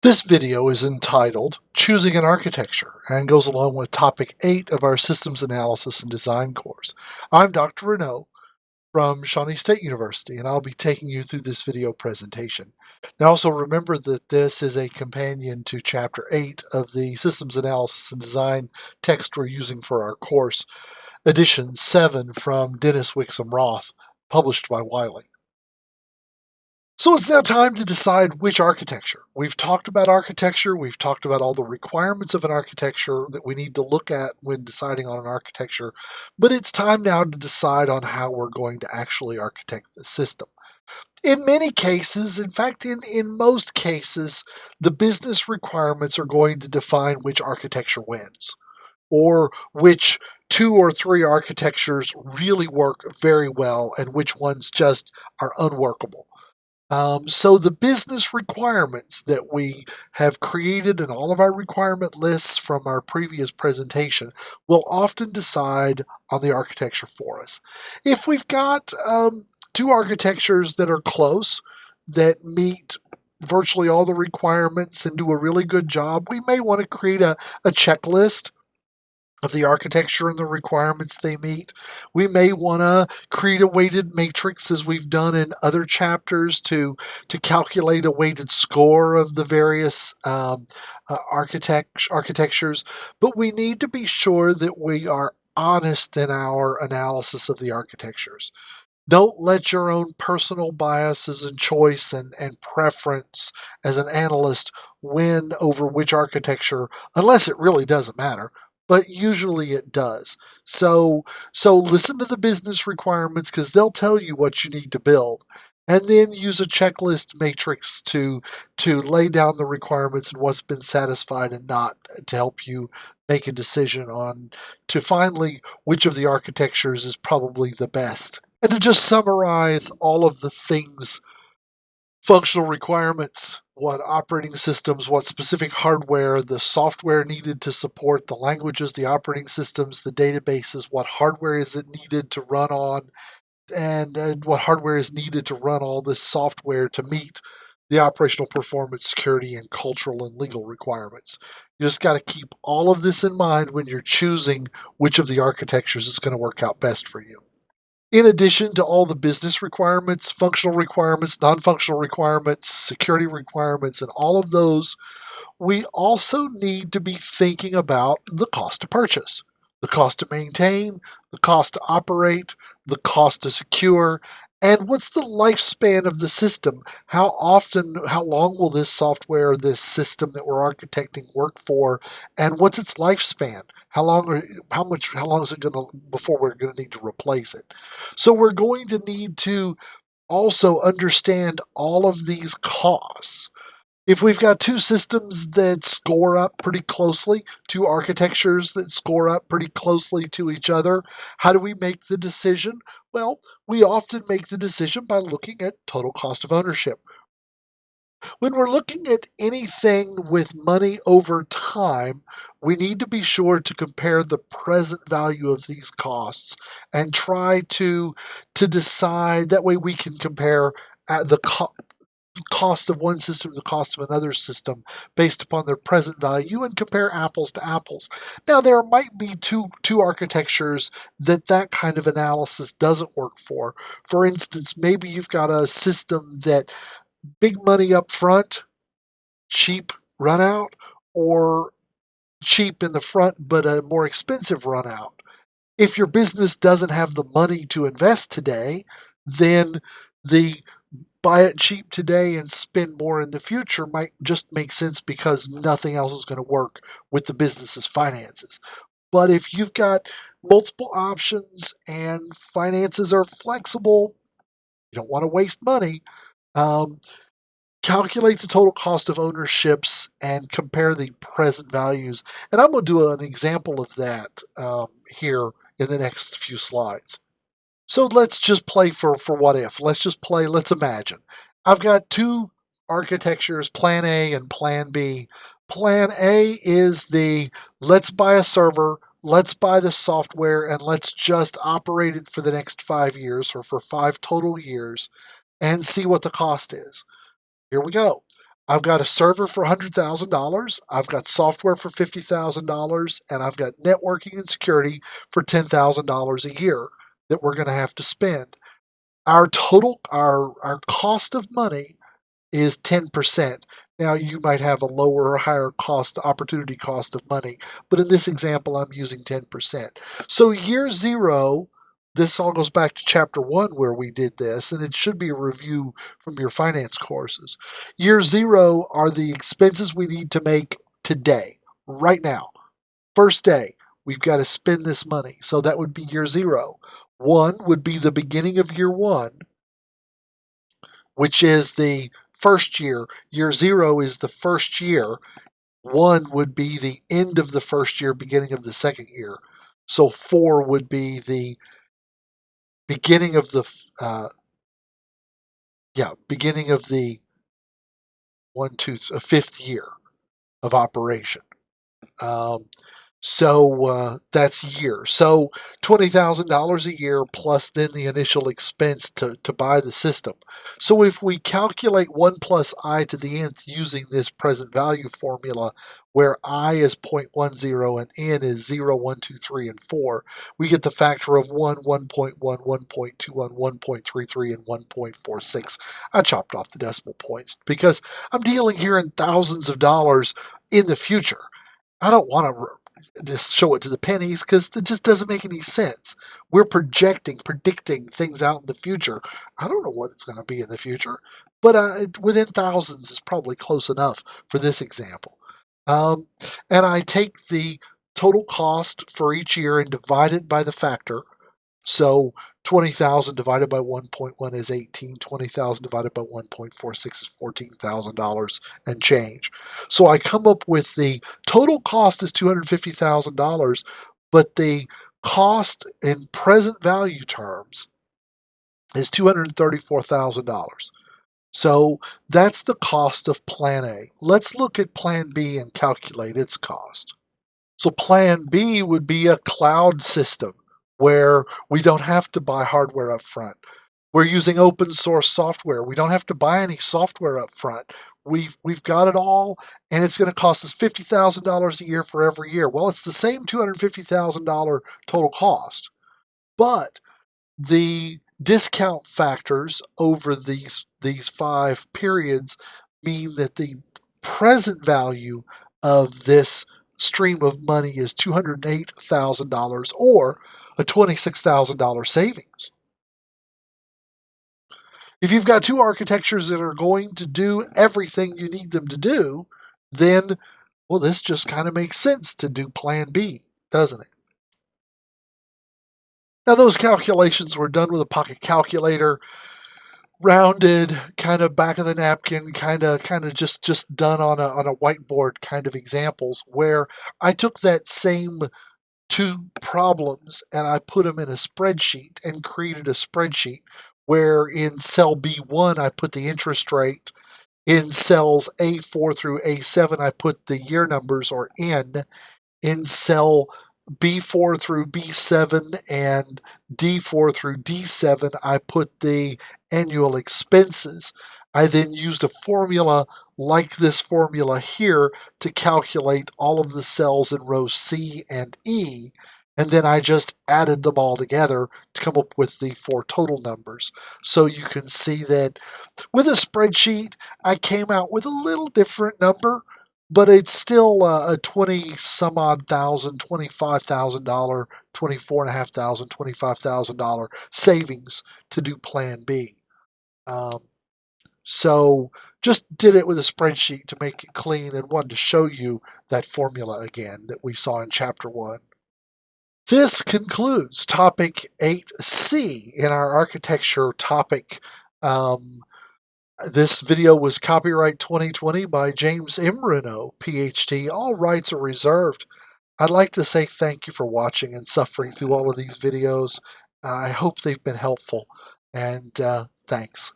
This video is entitled Choosing an Architecture and goes along with topic 8 of our Systems Analysis and Design course. I'm Dr. Renaud from Shawnee State University, and I'll be taking you through this video presentation. Now also remember that this is a companion to chapter 8 of the Systems Analysis and Design text we're using for our course, edition 7 from Dennis Wixom Roth, published by Wiley. So it's now time to decide which architecture. We've talked about architecture, we've talked about all the requirements of an architecture that we need to look at when deciding on an architecture, but it's time now to decide on how we're going to actually architect the system. In many cases, in fact, in most cases, the business requirements are going to define which architecture wins, or which two or three architectures really work very well and which ones just are unworkable. So the business requirements that we have created in all of our requirement lists from our previous presentation will often decide on the architecture for us. If we've got two architectures that are close, that meet virtually all the requirements and do a really good job, we may want to create a checklist of the architecture and the requirements they meet. We may want to create a weighted matrix as we've done in other chapters to calculate a weighted score of the various architectures, but we need to be sure that we are honest in our analysis of the architectures. Don't let your own personal biases and choice and preference as an analyst win over which architecture, unless it really doesn't matter. But usually it does. So listen to the business requirements because they'll tell you what you need to build. And then use a checklist matrix to lay down the requirements and what's been satisfied and not to help you make a decision on to finally which of the architectures is probably the best. And to just summarize all of the things, functional requirements, what operating systems, what specific hardware, the software needed to support the languages, the operating systems, the databases, what hardware is it needed to run on, and what hardware is needed to run all this software to meet the operational performance, security, and cultural and legal requirements. You just got to keep all of this in mind when you're choosing which of the architectures is going to work out best for you. In addition to all the business requirements, functional requirements, non functional requirements, security requirements, and all of those, we also need to be thinking about the cost to purchase, the cost to maintain, the cost to operate, the cost to secure, and what's the lifespan of the system? How long will this software, this system that we're architecting work for, and what's its lifespan? How long is it going to before we're going to need to replace it? So we're going to need to also understand all of these costs. If we've got two systems that score up pretty closely, two architectures that score up pretty closely to each other, how do we make the decision? Well, we often make the decision by looking at total cost of ownership. When we're looking at anything with money over time, we need to be sure to compare the present value of these costs and try to decide. That way we can compare the cost of one system to the cost of another system based upon their present value and compare apples to apples. Now there might be two architectures that kind of analysis doesn't work for. For instance, maybe you've got a system that big money up front, cheap run out, or cheap in the front but a more expensive run out. If your business doesn't have the money to invest today, then the buy it cheap today and spend more in the future might just make sense because nothing else is going to work with the business's finances. But if you've got multiple options and finances are flexible, you don't want to waste money. Um, Calculate the total cost of ownerships and compare the present values. And I'm going to do an example of that here in the next few slides. So let's just play for what if. Let's imagine. I've got two architectures, Plan A and Plan B. Plan A is the let's buy a server, let's buy the software, and let's just operate it for the next 5 years or for 5 total years and see what the cost is. Here we go. I've got a server for $100,000, I've got software for $50,000, and I've got networking and security for $10,000 a year that we're going to have to spend. Our cost of money is 10%. Now, you might have a lower or higher cost, opportunity cost of money, but in this example, I'm using 10%. So, year zero, this all goes back to chapter one where we did this, and it should be a review from your finance courses. Year zero are the expenses we need to make today, right now. First day, we've got to spend this money. So, that would be year zero. One would be the beginning of year one, which is the first year. Year zero is the first year. One would be the end of the first year, beginning of the second year. So four would be the beginning of the beginning of the fifth year of operation. Um, So that's year. So $20,000 a year plus then the initial expense to buy the system. So if we calculate 1 plus I to the nth using this present value formula, where I is 0.10 and n is 0, 1, 2, 3, and 4, we get the factor of 1, 1.1, 1.21, 1.33, and 1.46. I chopped off the decimal points because I'm dealing here in thousands of dollars in the future. I don't want to just show it to the pennies because it just doesn't make any sense. We're predicting things out in the future. I don't know what it's going to be in the future, but within thousands is probably close enough for this example. Um, and I take the total cost for each year and divide it by the factor. So 20,000 divided by 1.1 is 18. 20,000 divided by 1.46 is $14,000 and change. So I come up with the total cost is $250,000, but the cost in present value terms is $234,000. So that's the cost of Plan A. Let's look at Plan B and calculate its cost. So plan B would be a cloud system where we don't have to buy hardware up front. We're using open source software. We don't have to buy any software up front. We've got it all, and it's going to cost us $50,000 a year for every year. Well, it's the same $250,000 total cost, but the discount factors over these 5 periods mean that the present value of this stream of money is $208,000 or a $26,000 savings. If you've got two architectures that are going to do everything you need them to do, then, well, this just kind of makes sense to do Plan B, doesn't it? Now, those calculations were done with a pocket calculator, rounded, kind of back of the napkin, kind of just done on a whiteboard kind of examples where I took that same two problems and I put them in a spreadsheet and created a spreadsheet where in cell B1 I put the interest rate, in cells A4 through A7 I put the year numbers or N, in cell B4 through B7 and D4 through D7, I put the annual expenses. I then used a formula like this formula here to calculate all of the cells in rows C and E, and then I just added them all together to come up with the 4 total numbers. So you can see that with a spreadsheet, I came out with a little different number, but it's still a 20 some odd thousand, $25,000, 24,500, $25,000 savings to do Plan B. Um, so just did it with a spreadsheet to make it clean and wanted to show you that formula again that we saw in chapter 1. This concludes topic 8C in our architecture topic. This video was copyright 2020 by James M. Renault, PhD. All rights are reserved. I'd like to say thank you for watching and suffering through all of these videos. I hope they've been helpful, and thanks.